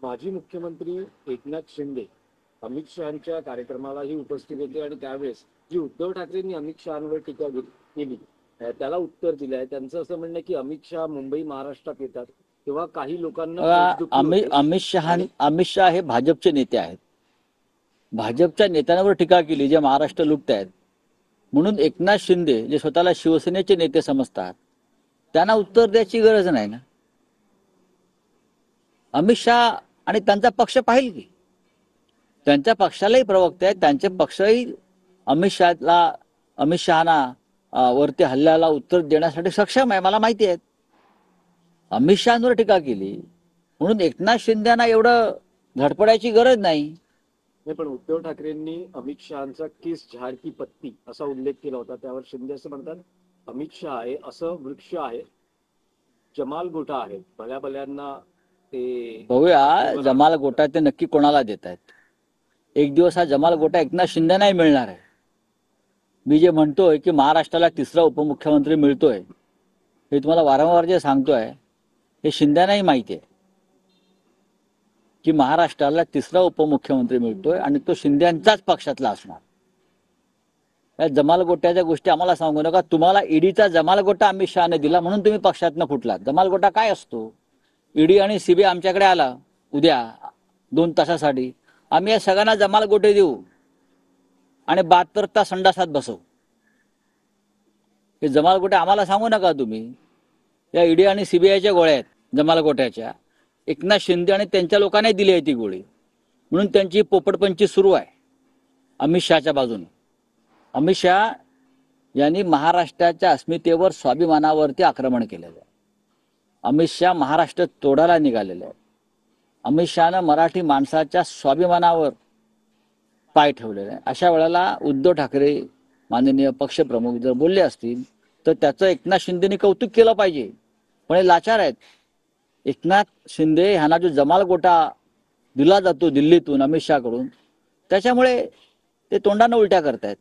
माजी मुख्यमंत्री एकनाथ शिंदे अमित शहांच्या कार्यक्रमालाही उपस्थित होते आणि त्यावेळेस जी उद्धव ठाकरेंनी अमित शहांवर टीका केली त्याला उत्तर दिलंय. त्यांचं असं म्हणणं की अमित शहा मुंबई महाराष्ट्रात येतात तेव्हा काही लोकांना पोटदुखी होते. अमित शहा हे भाजपचे नेते आहेत. भाजपच्या नेत्यांवर टीका केली जे महाराष्ट्र लुटतायत म्हणून एकनाथ शिंदे जे स्वतःला शिवसेनेचे नेते समजतात त्यांना उत्तर द्यायची गरज नाही ना. अमित शहा आणि त्यांचा पक्ष पाहिल की त्यांच्या पक्षालाही प्रवक्ते आहेत, त्यांचे पक्षही अमित शहाना वरती हल्ल्याला उत्तर देण्यासाठी सक्षम आहे, मला माहिती आहे. अमित शहांवर टीका केली म्हणून एकनाथ शिंदेना एवढं धडपडायची गरज नाही. पण उद्धव ठाकरेंनी अमित शहांचा किस झाड की पत्ती असा उल्लेख केला होता. त्यावर शिंदे असं म्हणतात अमित शहा आहे असं वृक्ष आहे, जमाल गोटा आहे, भल्या भल्यांना ते बघूया जमाल गोटा ते नक्की कोणाला देत आहेत. एक दिवस हा जमाल गोटा एकनाथ शिंदे नाही मिळणार आहे. मी जे म्हणतोय की महाराष्ट्राला तिसरा उपमुख्यमंत्री मिळतोय हे तुम्हाला वारंवार जे सांगतोय हे शिंदेनाही माहिती आहे की महाराष्ट्राला तिसरा उपमुख्यमंत्री मिळतोय आणि तो शिंदेंचाच पक्षातला असणार. या जमाल गोट्याच्या गोष्टी आम्हाला सांगू नका. तुम्हाला ईडीचा जमाल गोटा अमित शहाने दिला म्हणून तुम्ही पक्षातनं फुटलात. जमाल गोटा काय असतो? ईडी आणि सीबीआय आमच्याकडे आला उद्या 2 तासासाठी, आम्ही या सगळ्यांना जमाल गोटे देऊ आणि 72 तास संडासात बसवू. हे जमाल गोटे आम्हाला सांगू नका तुम्ही. या ईडी आणि सीबीआयच्या गोळ्या आहेत जमाल गोट्याच्या. एकनाथ शिंदे आणि त्यांच्या लोकांनी दिली आहे ती गोळी म्हणून त्यांची पोपटपंची सुरू आहे अमित शहाच्या बाजूने. अमित शहा यांनी महाराष्ट्राच्या अस्मितेवर स्वाभिमानावरती आक्रमण केलेलं आहे. अमित शहा महाराष्ट्र तोडायला निघालेले आहे. अमित शहानं मराठी माणसाच्या स्वाभिमानावर पाय ठेवलेला आहे. अशा वेळेला उद्धव ठाकरे माननीय पक्षप्रमुख जर बोलले असतील तर त्याचं एकनाथ शिंदेनी कौतुक केलं पाहिजे. पण हे लाचार आहेत. एकनाथ शिंदे ह्यांना जो जमाल गोटा दिला जातो दिल्लीतून अमित शहाकडून त्याच्यामुळे ते तोंडानं उलट्या करतायत.